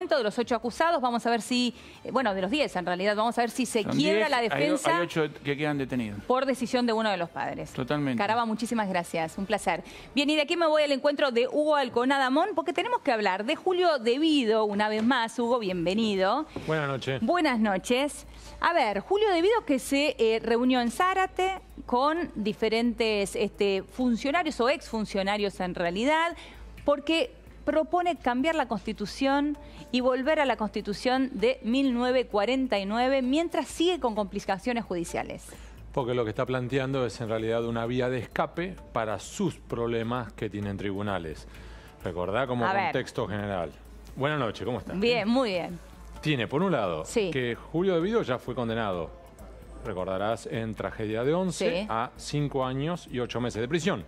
momento de los 8 acusados. Vamos a ver si, bueno, de los 10 en realidad, vamos a ver si se quiebra la defensa. Hay 8 que quedan detenidos. Por decisión de uno de los padres. Totalmente. Caraba, muchísimas gracias. Un placer. Bien, y de aquí me voy al encuentro de Hugo Alconadamón, porque tenemos que hablar de Julio Devido una vez más. Hugo, bienvenido. Buenas noches. Buenas noches. A ver, Julio Devido que se reunió en Zárate con diferentes funcionarios o exfuncionarios en realidad, porque propone cambiar la Constitución y volver a la Constitución de 1949 mientras sigue con complicaciones judiciales. Porque lo que está planteando es en realidad una vía de escape para sus problemas que tienen tribunales. Recordá como contexto general. Buenas noches, ¿cómo estás? Bien, muy bien. Tiene, por un lado, sí, que Julio Devido ya fue condenado, recordarás, en Tragedia de 11 a 5 años y 8 meses de prisión.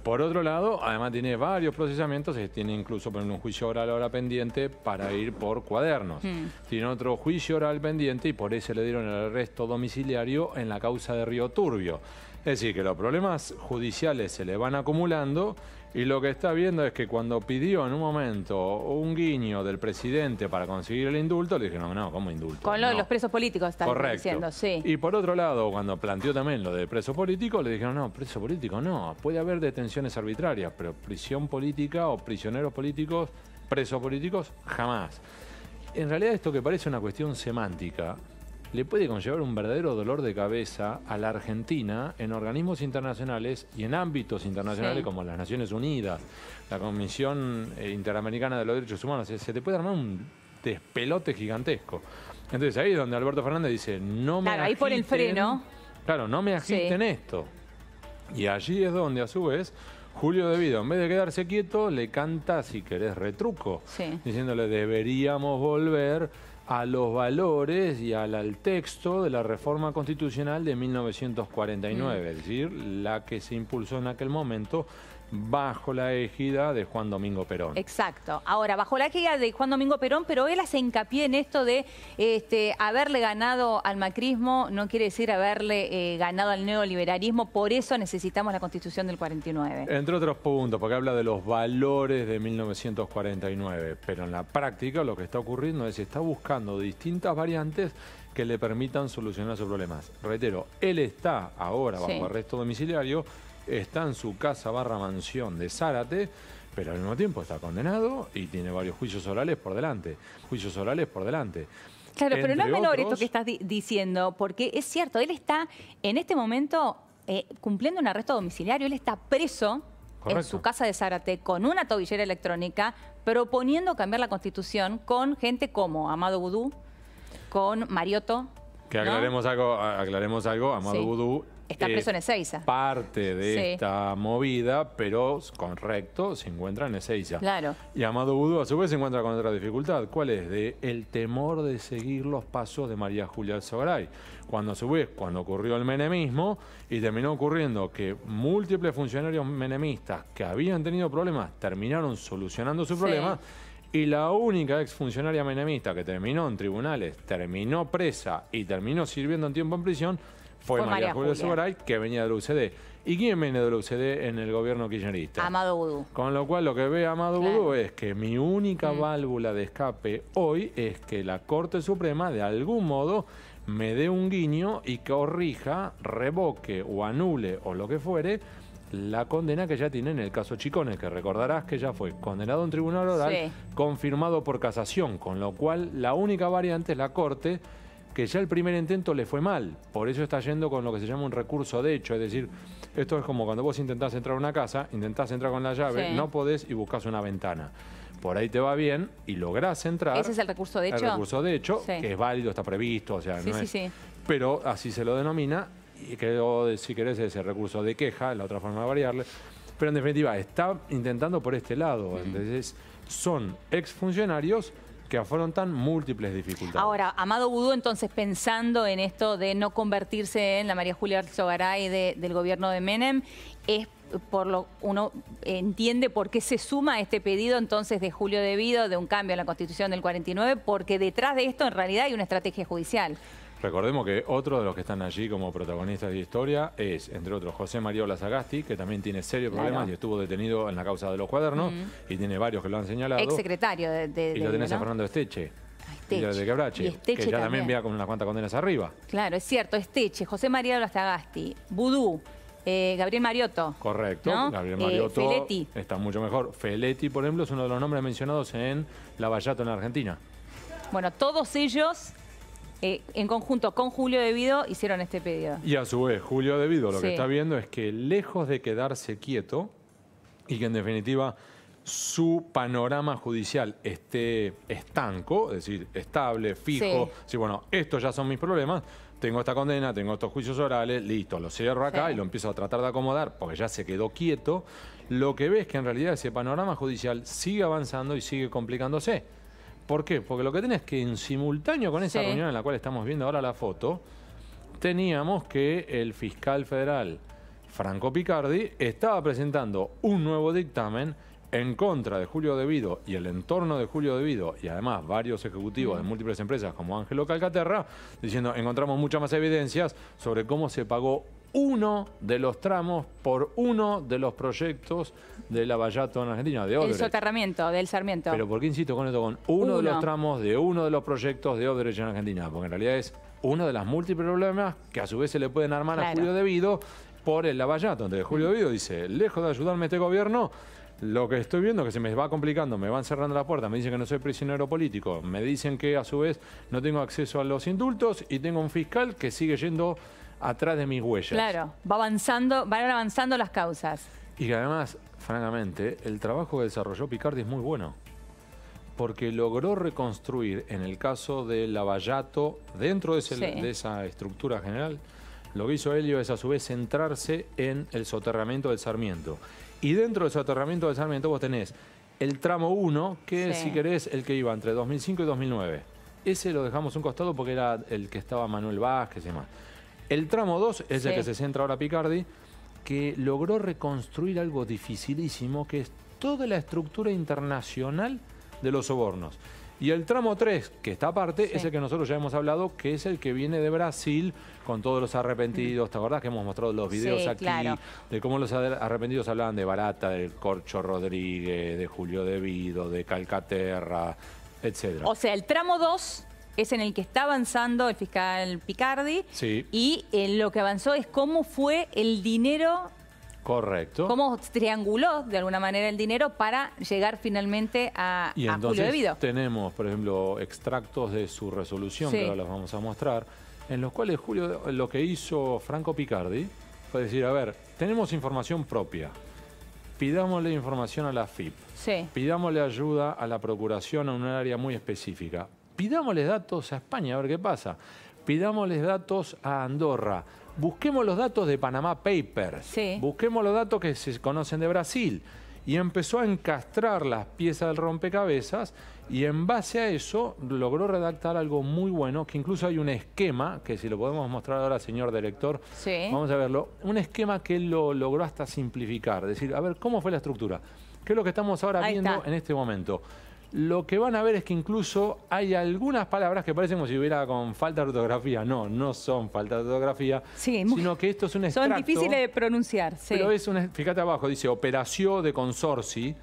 Por otro lado, además tiene varios procesamientos, tiene incluso por un juicio oral ahora pendiente para ir por cuadernos. Tiene otro juicio oral pendiente y por eso le dieron el arresto domiciliario en la causa de Río Turbio. Es decir, que los problemas judiciales se le van acumulando y lo que está viendo es que cuando pidió en un momento un guiño del presidente para conseguir el indulto, le dijeron, no, ¿cómo indulto? Con lo de los presos políticos están diciendo, sí. Y por otro lado, cuando planteó también lo del preso político, le dijeron, no, preso político no, puede haber detenciones arbitrarias, pero prisión política o prisioneros políticos, presos políticos, jamás. En realidad esto que parece una cuestión semántica, le puede conllevar un verdadero dolor de cabeza a la Argentina en organismos internacionales y en ámbitos internacionales como las Naciones Unidas, la Comisión Interamericana de los Derechos Humanos. Se te puede armar un despelote gigantesco. Entonces ahí es donde Alberto Fernández dice, no me agiten, ahí por el freno. Claro, no me agiten esto. Y allí es donde, a su vez, Julio Devido, en vez de quedarse quieto, le canta, si querés, retruco, diciéndole, deberíamos volver a los valores y al texto de la reforma constitucional de 1949, es decir, la que se impulsó en aquel momento bajo la égida de Juan Domingo Perón. Exacto. Ahora, bajo la égida de Juan Domingo Perón, pero él hace hincapié en esto de haberle ganado al macrismo, no quiere decir haberle ganado al neoliberalismo, por eso necesitamos la Constitución del 49. Entre otros puntos, porque habla de los valores de 1949, pero en la práctica lo que está ocurriendo es que está buscando distintas variantes que le permitan solucionar sus problemas. Reitero, él está ahora bajo arresto domiciliario, está en su casa mansión de Zárate, pero al mismo tiempo está condenado y tiene varios juicios orales por delante. Claro, pero no es menor esto que estás diciendo, porque es cierto, él está en este momento cumpliendo un arresto domiciliario, él está preso en su casa de Zárate con una tobillera electrónica, proponiendo cambiar la Constitución con gente como Amado Boudou, con Mariotto. Que aclaremos algo, Amado Boudou está preso en Ezeiza. Parte de esta movida, pero correcto, se encuentra en Ezeiza. Claro. Y Amado Boudou a su vez se encuentra con otra dificultad. ¿Cuál es? De el temor de seguir los pasos de María Julia Alzogaray. Cuando a su vez, cuando ocurrió el menemismo, y terminó ocurriendo que múltiples funcionarios menemistas que habían tenido problemas terminaron solucionando sus problemas, y la única exfuncionaria menemista que terminó en tribunales, terminó presa y terminó sirviendo un tiempo en prisión, fue María Julia Alzogaray, que venía de la UCD. ¿Y quién viene de la UCD en el gobierno kirchnerista? Amado Boudou. Con lo cual lo que ve Amado Boudou es que mi única válvula de escape hoy es que la Corte Suprema de algún modo me dé un guiño y corrija, revoque o anule o lo que fuere la condena que ya tiene en el caso Chicone, que recordarás que ya fue condenado en tribunal oral, confirmado por casación, con lo cual la única variante es la Corte, que ya el primer intento le fue mal, por eso está yendo con lo que se llama un recurso de hecho, es decir, esto es como cuando vos intentás entrar a una casa, intentás entrar con la llave, no podés y buscás una ventana. Por ahí te va bien y lográs entrar. ¿Ese es el recurso de hecho? El recurso de hecho, que es válido, está previsto, o sea, no es, pero así se lo denomina, y que si querés ese recurso de queja, la otra forma de variarle, pero en definitiva está intentando por este lado, entonces son exfuncionarios que afrontan múltiples dificultades. Ahora, Amado Boudou, entonces, pensando en esto de no convertirse en la María Julia Alzogaray del gobierno de Menem, es uno entiende por qué se suma a este pedido entonces de Julio Devido de un cambio en la Constitución del 49, porque detrás de esto en realidad hay una estrategia judicial. Recordemos que otro de los que están allí como protagonistas de historia es, entre otros, José María Olazagasti, que también tiene serios problemas y estuvo detenido en la causa de los cuadernos, y tiene varios que lo han señalado. Ex secretario y lo tenés a Fernando Esteche, de Quebrache, que ya también vea con unas cuantas condenas arriba. Claro, es cierto, Esteche, José María Olazagasti, Vudú, Gabriel Mariotto. Correcto, ¿no? Gabriel Mariotto Feletti. está mucho mejor. Feletti, por ejemplo, es uno de los nombres mencionados en Lavallato en la Argentina. Bueno, todos ellos, en conjunto con Julio De Vido, hicieron este pedido. Y a su vez, Julio De Vido lo que está viendo es que lejos de quedarse quieto y que en definitiva su panorama judicial esté estanco, es decir, estable, fijo, sí, bueno, estos ya son mis problemas, tengo esta condena, tengo estos juicios orales, listo, lo cierro acá y lo empiezo a tratar de acomodar porque ya se quedó quieto, lo que ves es que en realidad ese panorama judicial sigue avanzando y sigue complicándose. ¿Por qué? Porque lo que tenés es que en simultáneo con esa reunión en la cual estamos viendo ahora la foto, teníamos que el fiscal federal Franco Picardi estaba presentando un nuevo dictamen en contra de Julio De Vido y el entorno de Julio De Vido y además varios ejecutivos de múltiples empresas como Ángelo Calcaterra, diciendo encontramos muchas más evidencias sobre cómo se pagó uno de los tramos por uno de los proyectos de Lavallato en Argentina, de Odebrecht. El soterramiento del Sarmiento. Pero ¿por qué insisto con esto? Con uno de los tramos de uno de los proyectos de Odebrecht en Argentina, porque en realidad es uno de los múltiples problemas que a su vez se le pueden armar a Julio De Vido por el Lavallato. Entonces Julio De Vido dice, lejos de ayudarme este gobierno, lo que estoy viendo es que se me va complicando, me van cerrando la puerta, me dicen que no soy prisionero político, me dicen que a su vez no tengo acceso a los indultos y tengo un fiscal que sigue yendo atrás de mis huellas. Claro, van avanzando las causas. Y que además, francamente, el trabajo que desarrolló Picardi es muy bueno. Porque logró reconstruir, en el caso de Lavallato, dentro de esa estructura general, lo que hizo Helio es a su vez centrarse en el soterramiento del Sarmiento. Y dentro del soterramiento del Sarmiento vos tenés el tramo 1, que es, si querés, el que iba entre 2005 y 2009. Ese lo dejamos a un costado porque era el que estaba Manuel Vázquez y demás. El tramo 2 es el que se centra ahora Picardi, que logró reconstruir algo dificilísimo, que es toda la estructura internacional de los sobornos. Y el tramo 3, que está aparte, es el que nosotros ya hemos hablado, que es el que viene de Brasil, con todos los arrepentidos. ¿Te acordás que hemos mostrado los videos aquí? Claro. De cómo los arrepentidos hablaban de Barata, del Corcho Rodríguez, de Julio De Vido, de Calcaterra, etcétera. O sea, el tramo 2... es en el que está avanzando el fiscal Picardi. Y lo que avanzó es cómo fue el dinero. Correcto. Cómo trianguló de alguna manera el dinero para llegar finalmente a Julio De Vido. Tenemos, por ejemplo, extractos de su resolución, que ahora los vamos a mostrar, en los cuales Julio, lo que hizo Franco Picardi fue decir, a ver, tenemos información propia. Pidámosle información a la FIP. Pidámosle ayuda a la Procuración en un área muy específica. Pidámosles datos a España, a ver qué pasa. Pidámosles datos a Andorra. Busquemos los datos de Panama Papers. Busquemos los datos que se conocen de Brasil. Y empezó a encastrar las piezas del rompecabezas y en base a eso logró redactar algo muy bueno, que incluso hay un esquema, que si lo podemos mostrar ahora, señor director, vamos a verlo. Un esquema que él lo logró hasta simplificar. Es decir, a ver, ¿cómo fue la estructura? ¿Qué es lo que estamos ahora viendo en este momento? Lo que van a ver es que incluso hay algunas palabras que parecen como si hubiera con falta de ortografía. No, no son falta de ortografía, sino que esto es un extracto. Son difíciles de pronunciar. Pero es fíjate abajo, dice operación de consorci.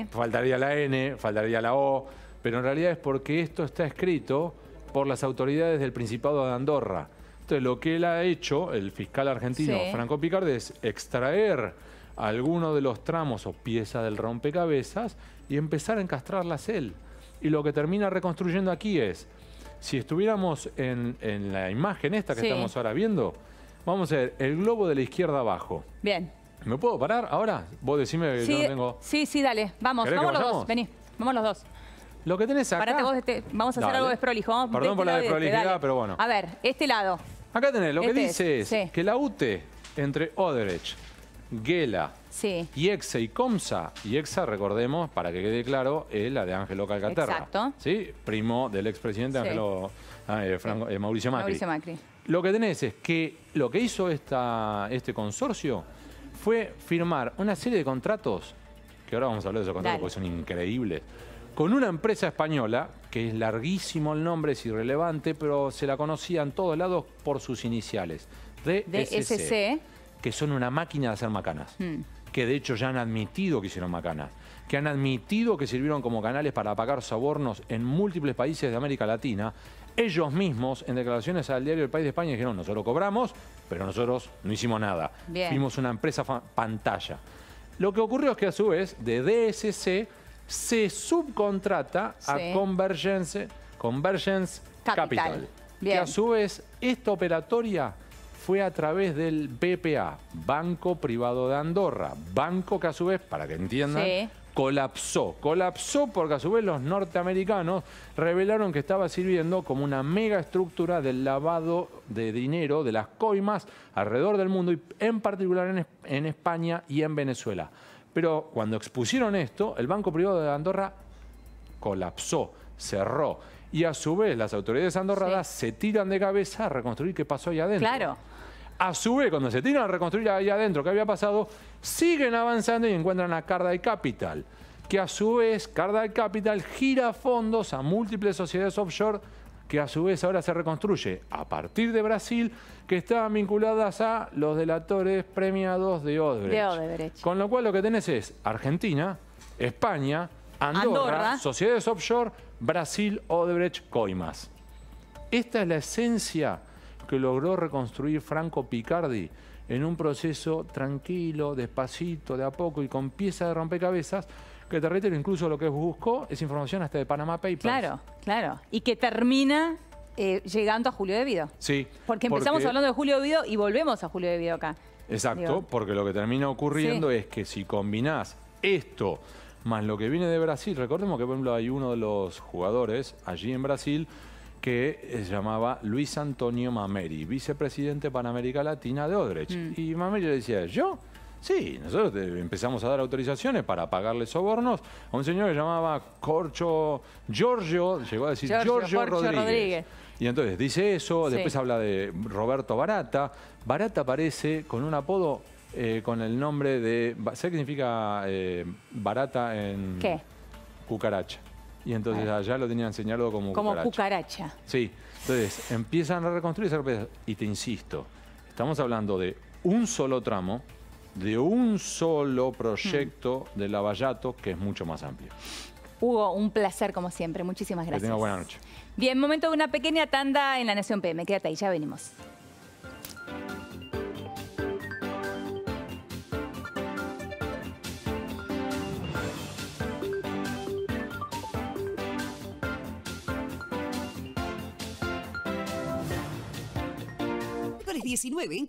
Faltaría la N, faltaría la O, pero en realidad es porque esto está escrito por las autoridades del Principado de Andorra. Entonces lo que él ha hecho, el fiscal argentino Franco Picardi, es extraer algunos de los tramos o piezas del rompecabezas y empezar a encastrarlas él. Y lo que termina reconstruyendo aquí es, si estuviéramos en la imagen esta que estamos ahora viendo, vamos a ver el globo de la izquierda abajo. Bien. ¿Me puedo parar ahora? Vos decime que yo no tengo... Sí, dale. Vamos los dos. Vení, vamos los dos. Lo que tenés acá... Parate vos, vamos a hacer algo desprolijo. Perdón por la desprolijidad, pero bueno. A ver, este lado. Acá tenés, lo que dice es que la UTE entre Odebrecht, Gela, IEXA y Comsa, IEXA, recordemos, para que quede claro, es la de Ángelo Calcaterra. Exacto. Primo del expresidente Mauricio Macri. Lo que tenés es que lo que hizo este consorcio fue firmar una serie de contratos, que ahora vamos a hablar de esos contratos porque son increíbles, con una empresa española que es larguísimo el nombre, es irrelevante, pero se la conocía en todos lados por sus iniciales. DSC, que son una máquina de hacer macanas. Que de hecho ya han admitido que hicieron macanas, que han admitido que sirvieron como canales para pagar sobornos en múltiples países de América Latina. Ellos mismos, en declaraciones al diario El País de España, dijeron, nosotros cobramos, pero nosotros no hicimos nada. Bien. Fuimos una empresa pantalla. Lo que ocurrió es que a su vez, de DSC, se subcontrata a Convergence Capital. Que a su vez, esta operatoria fue a través del BPA, Banco Privado de Andorra. Banco que a su vez, para que entiendan, colapsó. Colapsó porque a su vez los norteamericanos revelaron que estaba sirviendo como una mega estructura del lavado de dinero de las coimas alrededor del mundo y en particular en España y en Venezuela. Pero cuando expusieron esto, el Banco Privado de Andorra colapsó, cerró. Y a su vez las autoridades andorranas se tiran de cabeza a reconstruir qué pasó ahí adentro. Claro. A su vez, cuando se tiran a reconstruir ahí adentro qué había pasado, siguen avanzando y encuentran a Cardal Capital, que a su vez Cardal Capital gira fondos a múltiples sociedades offshore que a su vez ahora se reconstruye a partir de Brasil, que estaban vinculadas a los delatores premiados de Odebrecht. Con lo cual lo que tenés es Argentina, España, Andorra, sociedades offshore, Brasil, Odebrecht, coimas. Esta es la esencia que logró reconstruir Franco Picardi en un proceso tranquilo, despacito, de a poco y con piezas de rompecabezas, que te reitero, incluso lo que buscó es información hasta de Panama Papers. Claro, claro. Y que termina llegando a Julio Debido. Sí. Porque empezamos hablando de Julio Debido y volvemos a Julio Debido acá. Exacto, porque lo que termina ocurriendo es que si combinás esto más lo que viene de Brasil, recordemos que por ejemplo hay uno de los jugadores allí en Brasil que se llamaba Luis Antonio Mameri, vicepresidente para América Latina de Odebrecht. Y Mameri le decía, ¿yo? Sí, nosotros empezamos a dar autorizaciones para pagarle sobornos a un señor que llamaba Giorgio, llegó a decir Giorgio Rodríguez. Y entonces dice eso, después habla de Roberto Barata. Barata aparece con un apodo con el nombre de... ¿Sabes qué significa Barata en...? ¿Qué? Cucaracha. Y entonces allá lo tenían señalado como cucaracha. Como cucaracha. Sí. Entonces empiezan a reconstruir y te insisto, estamos hablando de un solo tramo, de un solo proyecto de Lavallato que es mucho más amplio. Hugo, un placer como siempre. Muchísimas gracias. Que tenga buena noche. Bien, momento de una pequeña tanda en La Nación PM. Quédate ahí, ya venimos. Miércoles 19 en